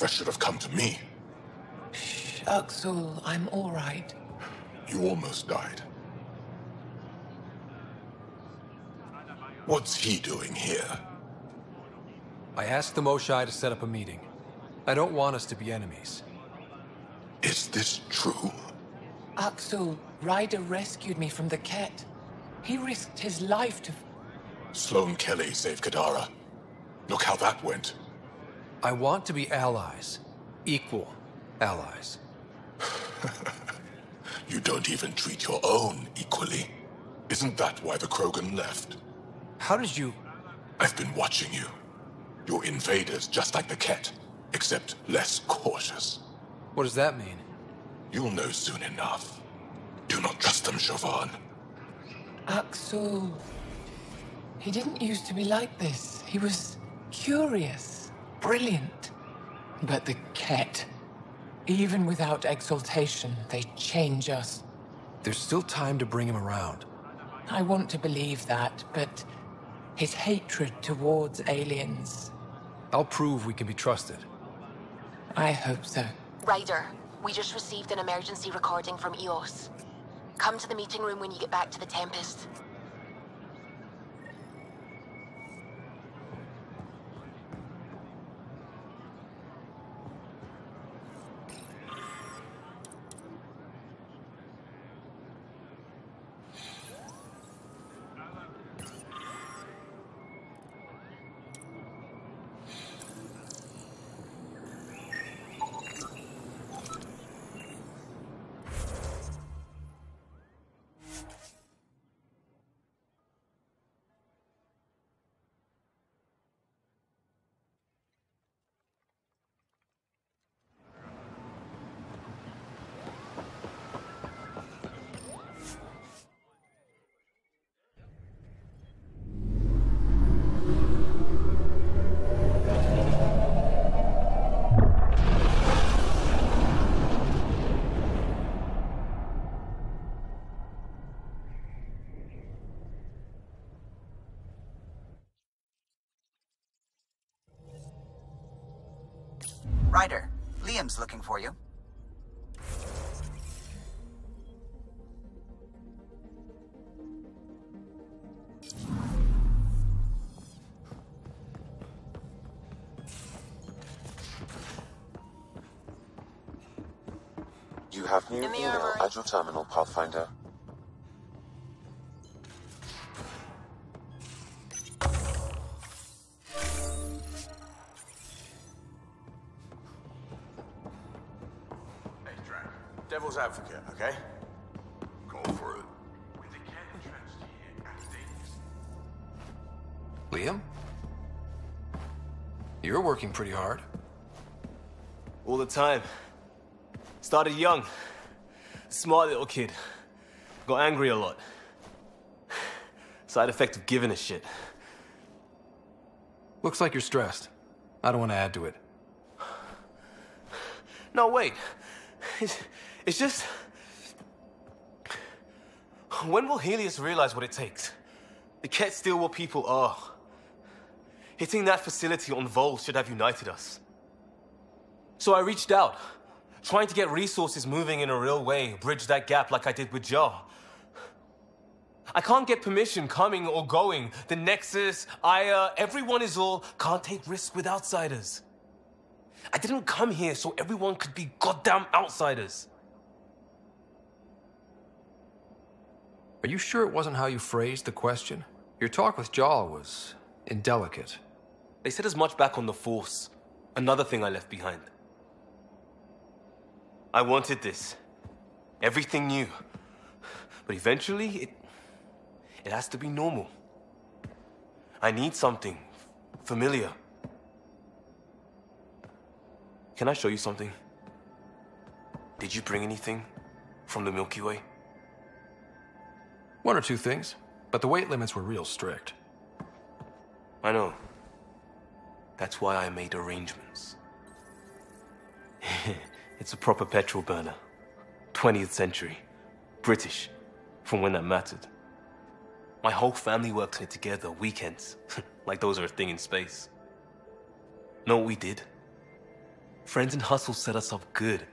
That should have come to me. Shh, Axel, I'm all right. You almost died. What's he doing here? I asked the Moshae to set up a meeting. I don't want us to be enemies. Is this true? Axel, Ryder rescued me from the Ket. He risked his life to... Sloane Kelly saved Kadara. Look how that went. I want to be allies. Equal allies. You don't even treat your own equally. Isn't that why the Krogan left? How did you... I've been watching you. You're invaders just like the Ket, except less cautious. What does that mean? You'll know soon enough. Do not trust them, Chauvin. Axel... He didn't used to be like this. He was curious, brilliant. But the Ket, even without exaltation, they change us. There's still time to bring him around. I want to believe that, but his hatred towards aliens... I'll prove we can be trusted. I hope so. Ryder, we just received an emergency recording from EOS. Come to the meeting room when you get back to the Tempest. Ryder, Liam's looking for you. You have new email at your terminal, Pathfinder. Devil's advocate, okay? Go for it. Liam? You're working pretty hard. All the time. Started young. Smart little kid. Got angry a lot. Side effect of giving a shit. Looks like you're stressed. I don't want to add to it. No, wait. It's just... When will Helios realize what it takes? The Ket still what people are. Hitting that facility on Vol should have united us. So I reached out, trying to get resources moving in a real way, bridge that gap like I did with Jar. I can't get permission coming or going. The Nexus, Aya, everyone is all, can't take risks with outsiders. I didn't come here so everyone could be goddamn outsiders. Are you sure it wasn't how you phrased the question? Your talk with Jaal was indelicate. They said as much back on the Force. Another thing I left behind. I wanted this. Everything new. But eventually, it has to be normal. I need something familiar. Can I show you something? Did you bring anything from the Milky Way? One or two things, but the weight limits were real strict. I know. That's why I made arrangements. It's a proper petrol burner. 20th century. British. From when that mattered. My whole family worked on it together, weekends. Like those are a thing in space. Know what we did? Friends and Hustle set us up good.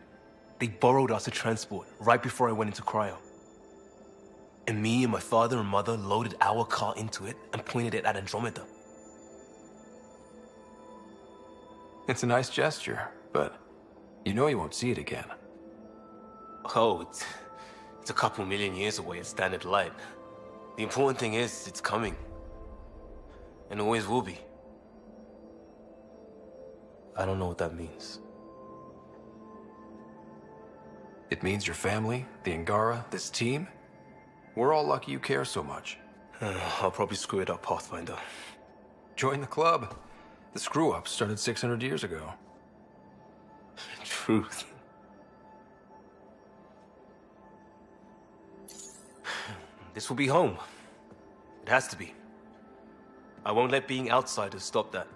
They borrowed us to transport right before I went into cryo. And me and my father and mother loaded our car into it and pointed it at Andromeda. It's a nice gesture, but you know you won't see it again. Oh, it's a couple million years away at standard light. The important thing is, it's coming. And always will be. I don't know what that means. It means your family, the Angara, this team. We're all lucky you care so much. I'll probably screw it up, Pathfinder. Join the club. The screw-up started 600 years ago. Truth. This will be home. It has to be. I won't let being outsiders stop that.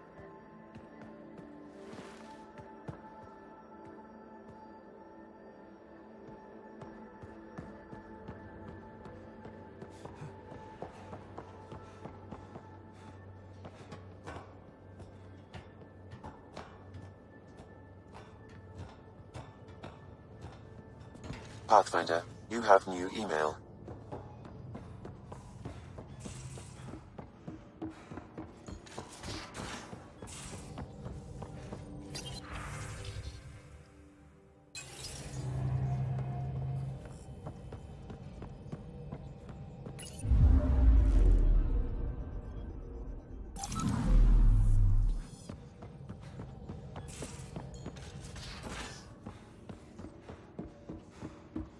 Pathfinder, you have new email.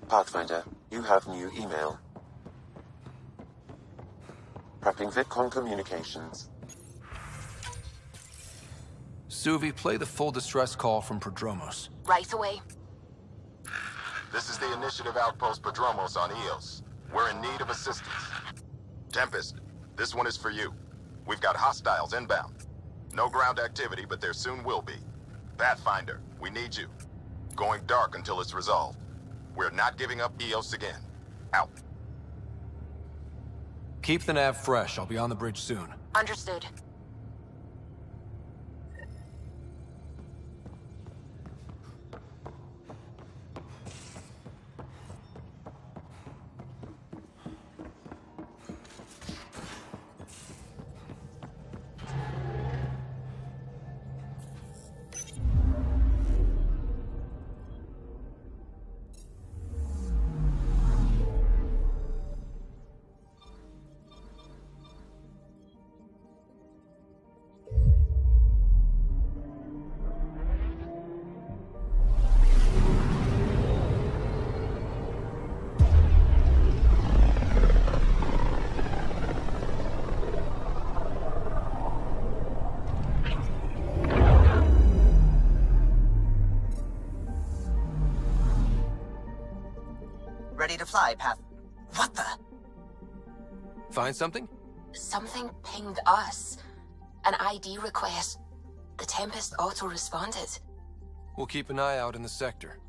Pathfinder, you have new email. Prepping VidCon communications. Suvi, play the full distress call from Prodromos. Right away. This is the Initiative Outpost Prodromos on Eos. We're in need of assistance. Tempest, this one is for you. We've got hostiles inbound. No ground activity, but there soon will be. Pathfinder, we need you. Going dark until it's resolved. We're not giving up Eos again. Out. Keep the nav fresh. I'll be on the bridge soon. Understood. Ready to fly, Path. What the? Find something? Something pinged us. An ID request. The Tempest auto-responded. We'll keep an eye out in the sector.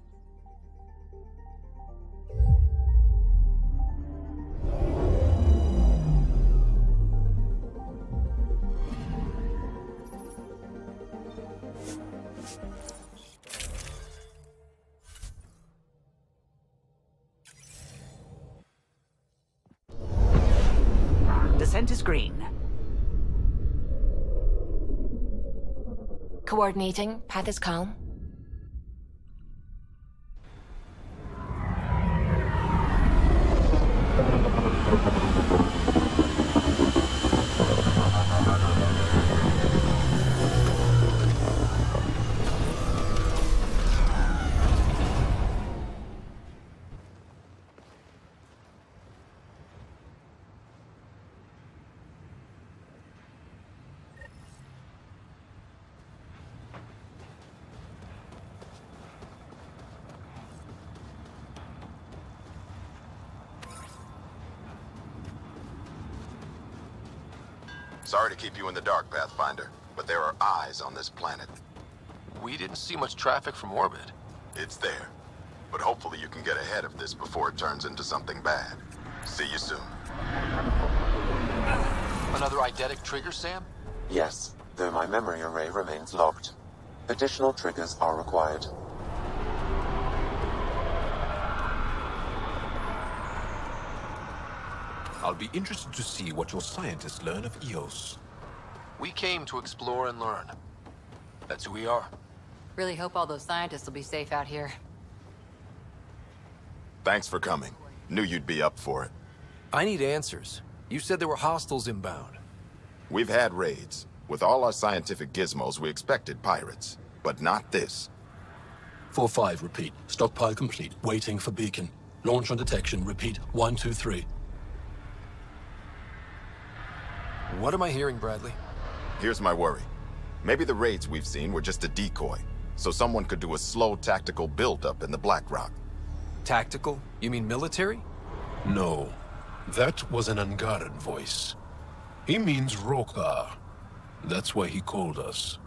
Descent is green. Coordinating. Path is calm. Sorry to keep you in the dark, Pathfinder, but there are eyes on this planet. We didn't see much traffic from orbit. It's there. But hopefully you can get ahead of this before it turns into something bad. See you soon. Another eidetic trigger, Sam? Yes, though my memory array remains locked. Additional triggers are required. I'll be interested to see what your scientists learn of EOS. We came to explore and learn. That's who we are. Really hope all those scientists will be safe out here. Thanks for coming. Knew you'd be up for it. I need answers. You said there were hostiles inbound. We've had raids. With all our scientific gizmos, we expected pirates. But not this. 4-5, repeat. Stockpile complete. Waiting for beacon. Launch on detection. Repeat. 1-2-3. What am I hearing, Bradley? Here's my worry. Maybe the raids we've seen were just a decoy, so someone could do a slow tactical buildup in the Black Rock. Tactical? You mean military? No. That was an Angaran voice. He means Roekaar. That's why he called us.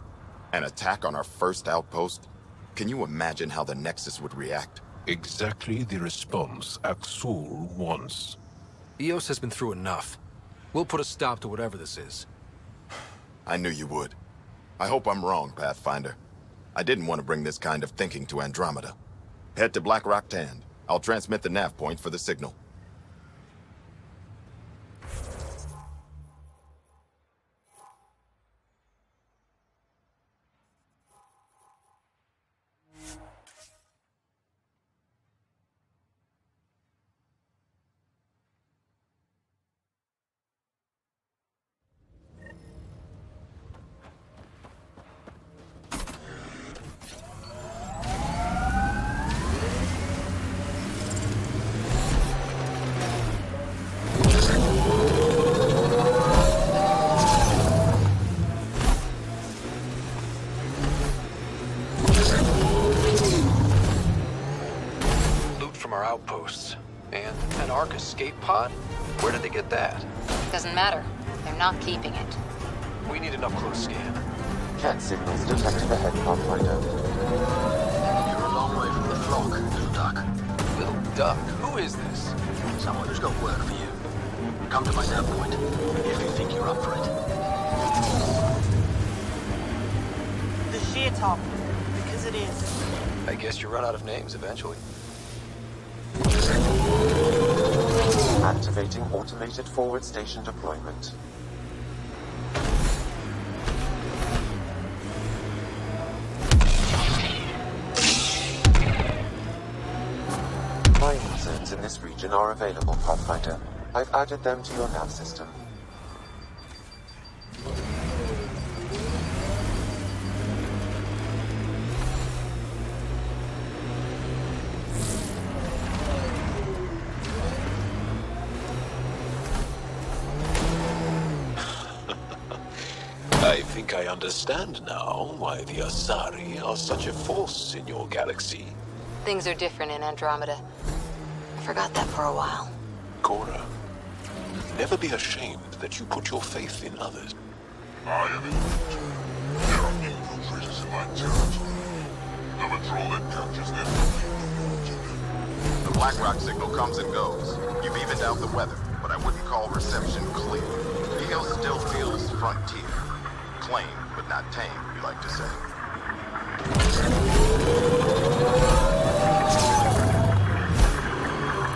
An attack on our first outpost? Can you imagine how the Nexus would react? Exactly the response Axul wants. EOS has been through enough. We'll put a stop to whatever this is. I knew you would. I hope I'm wrong, Pathfinder. I didn't want to bring this kind of thinking to Andromeda. Head to Black Rock Tand. I'll transmit the nav point for the signal. Outposts. And an Ark escape pod? Where did they get that? Doesn't matter. They're not keeping it. We need an up-close scan. Cat signals detected ahead, Pathfinder. You're a long way from the flock, little duck. Little duck? Who is this? Someone who's got work for you. Come to my nav point, if you think you're up for it. The sheer top, because it is. I guess you run out of names eventually. Activating automated forward station deployment. Mining zones in this region are available, Pathfinder. I've added them to your nav system. I think I understand now why the Asari are such a force in your galaxy. Things are different in Andromeda. I forgot that for a while. Cora, never be ashamed that you put your faith in others. I am equipped. There are infiltrators in my territory. The patrol that captures them. The Black Rock signal comes and goes. You've evened out the weather, but I wouldn't call reception clear. EOS still feels frontier. Claim, but not tame, you like to say.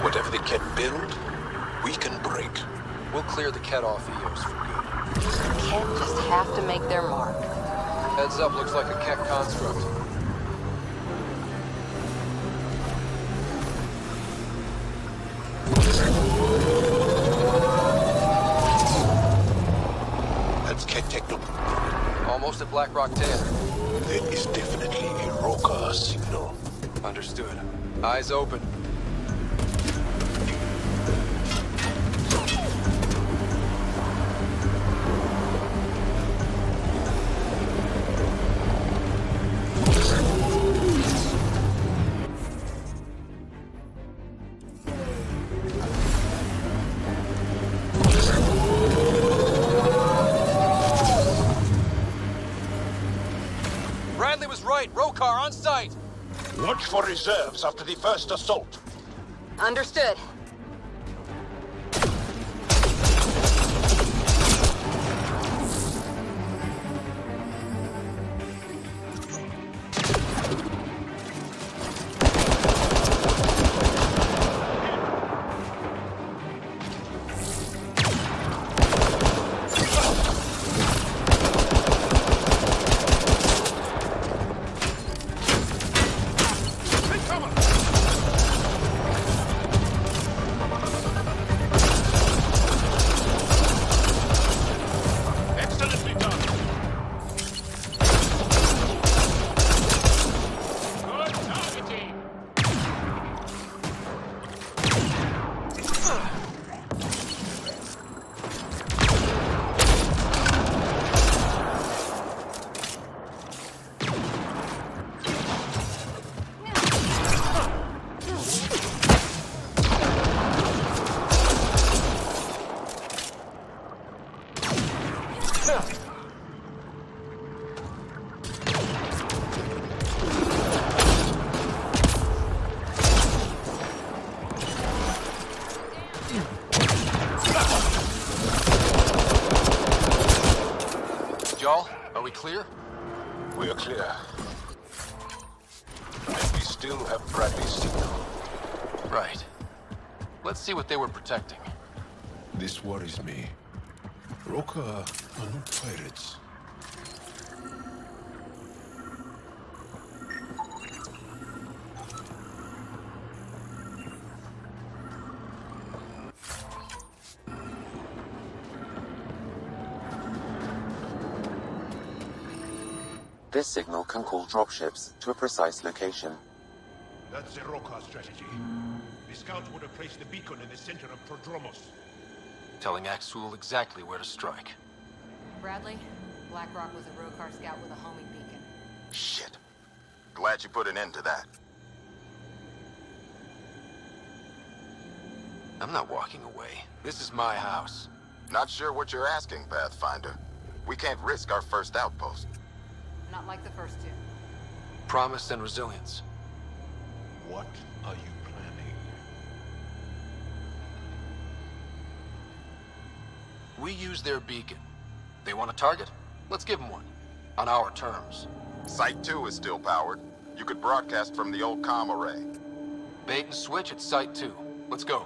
Whatever they can build, we can break. We'll clear the Ket off EOS for good. Ket just have to make their mark. Heads up, looks like a Ket construct. That's Ket techno. Almost at Black Rock 10. There is definitely a Roekaar signal. Understood. Eyes open. Bradley was right. Roekaar on site. Watch for reserves after the first assault. Understood. we clear? We are clear. And we still have Bradley's signal. Right. Let's see what they were protecting. This worries me. Roekaar are not pirates. This signal can call dropships to a precise location. That's the Roekaar strategy. The scouts would have placed the beacon in the center of Prodromos. Telling Axul exactly where to strike. Bradley, Blackrock was a Roekaar scout with a homing beacon. Shit. Glad you put an end to that. I'm not walking away. This is my house. Not sure what you're asking, Pathfinder. We can't risk our first outpost. Not like the first two. Promise and resilience. What are you planning? We use their beacon. They want a target? Let's give them one. On our terms. Site 2 is still powered. You could broadcast from the old comm array. Bait and switch at Site 2. Let's go.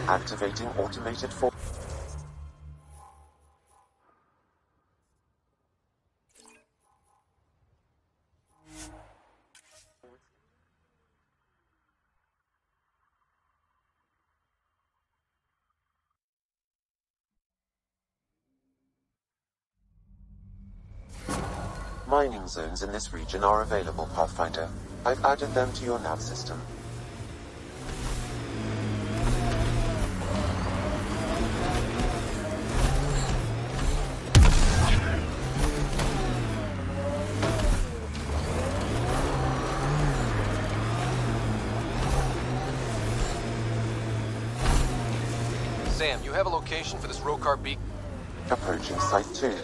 Activating automated for... Mining zones in this region are available, Pathfinder. I've added them to your nav system. Sam, you have a location for this Roekaar beacon? Approaching Site 2.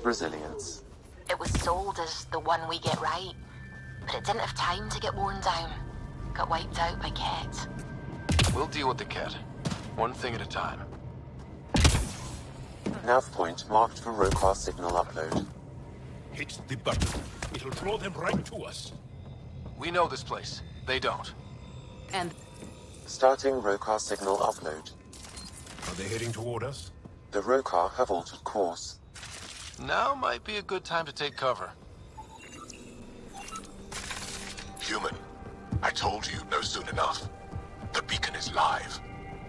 Resilience. It was sold as the one we get right, but it didn't have time to get worn down. Got wiped out by Ket. We'll deal with the Ket. One thing at a time. Nav point marked for Roekaar signal upload. Hit the button. It'll draw them right to us. We know this place. They don't. And... Starting Roekaar signal upload. Are they heading toward us? The Roekaar have altered course. Now might be a good time to take cover. Human, I told you no soon enough. The beacon is live.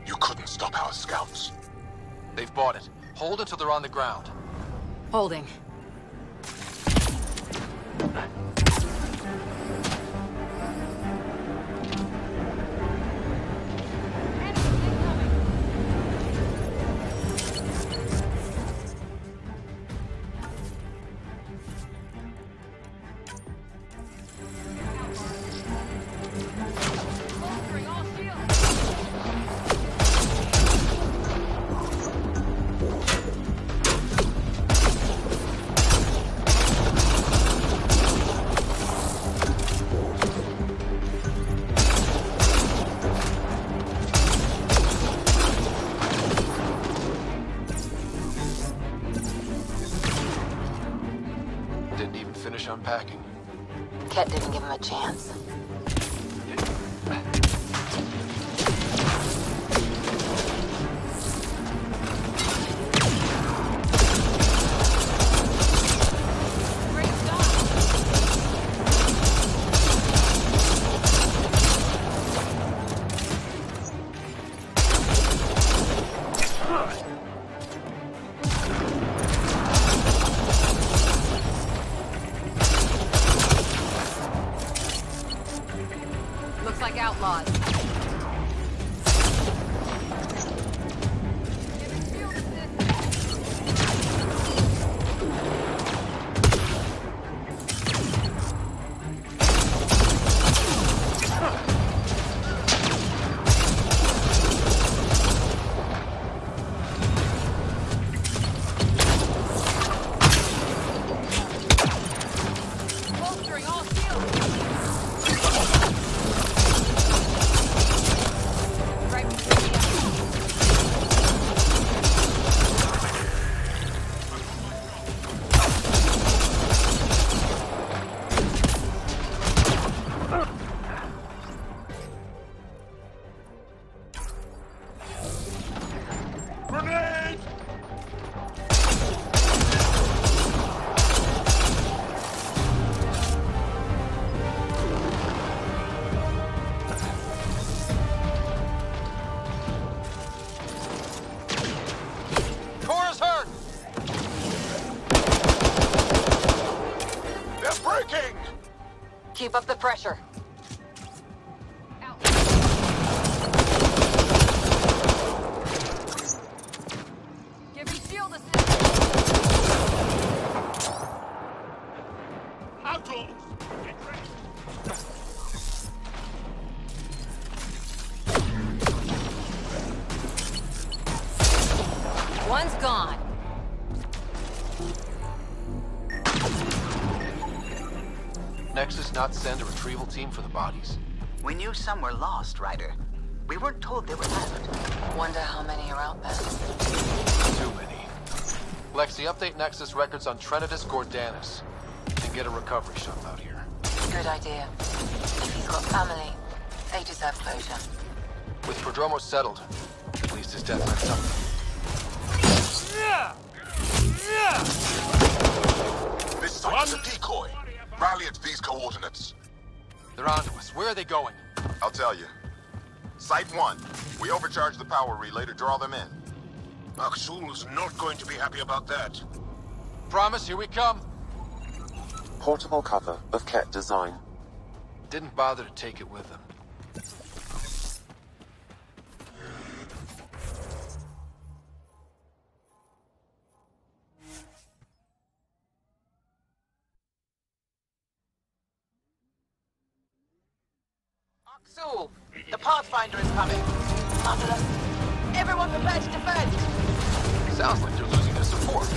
You couldn't stop our scouts. They've bought it. Hold until they're on the ground. Holding. Unpacking. Ket didn't give him a chance. Keep up the pressure. Give me shield assist. Outlaws! One's gone. Nexus not send a retrieval team for the bodies? We knew some were lost, Ryder. We weren't told they were left. Wonder how many are out there. Too many. Lexi, update Nexus records on Trinitas Gordanis. And get a recovery shuttle out here. Good idea. If he's got family, they deserve closure. With Prodromos settled, at least his death meant something. This site is a decoy. Rally at these coordinates. They're onto us. Where are they going? I'll tell you. Site 1. We overcharged the power relay to draw them in. Aksul's not going to be happy about that. Promise, here we come. Portable cover of Ket design. Didn't bother to take it with them. Aksul, the Pathfinder is coming. Marvelous. Everyone prepare to defend. Sounds like they're losing their support.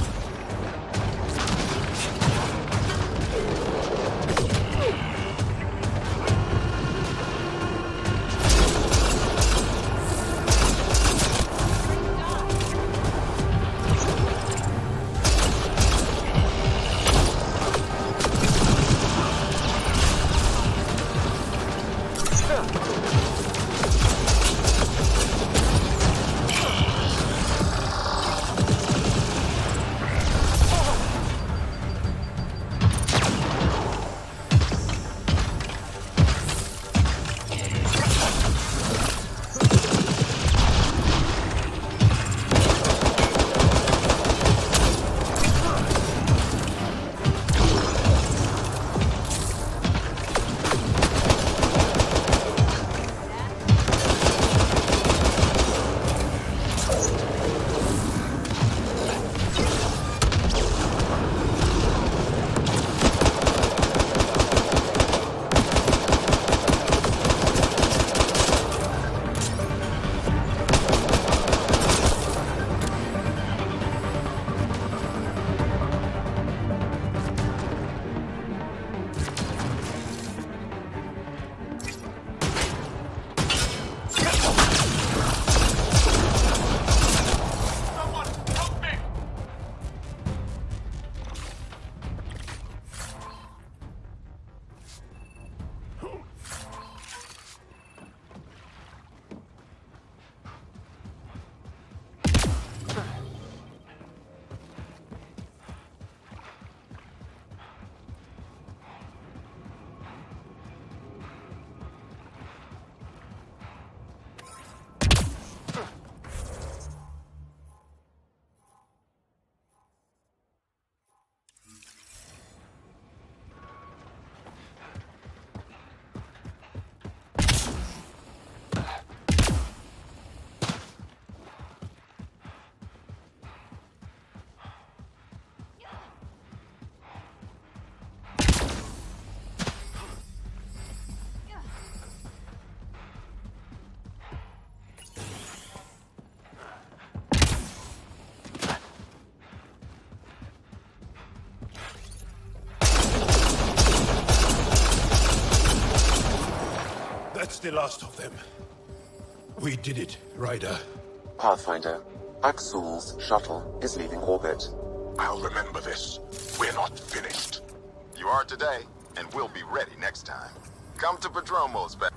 That's the last of them. We did it, Ryder. Pathfinder, Aksul's shuttle is leaving orbit. I'll remember this. We're not finished. You are today, and we'll be ready next time. Come to Prodromos, back.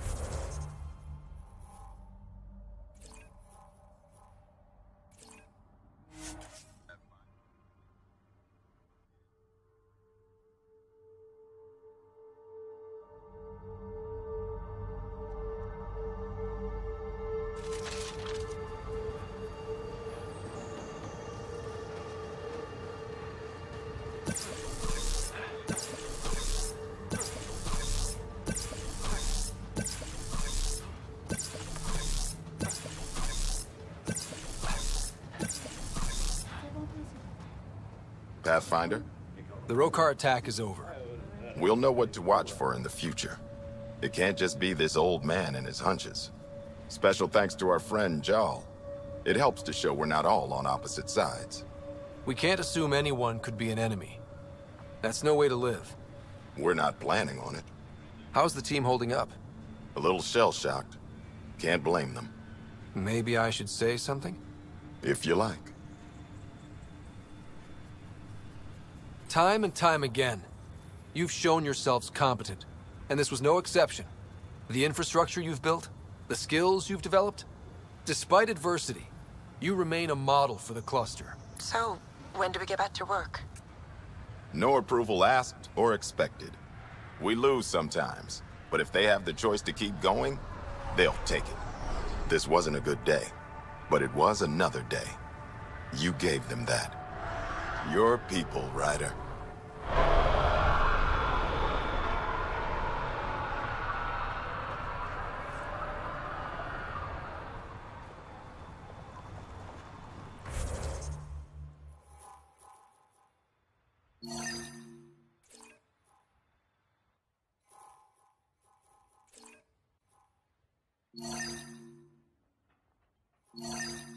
Pathfinder? The Roekaar attack is over. We'll know what to watch for in the future. It can't just be this old man and his hunches. Special thanks to our friend Jal. It helps to show we're not all on opposite sides. We can't assume anyone could be an enemy. That's no way to live. We're not planning on it. How's the team holding up? A little shell-shocked. Can't blame them. Maybe I should say something? If you like. Time and time again, you've shown yourselves competent, and this was no exception. The infrastructure you've built, the skills you've developed, despite adversity, you remain a model for the cluster. So, when do we get back to work? No approval asked or expected. We lose sometimes, but if they have the choice to keep going, they'll take it. This wasn't a good day, but it was another day. You gave them that. Your people, Ryder. Yeah.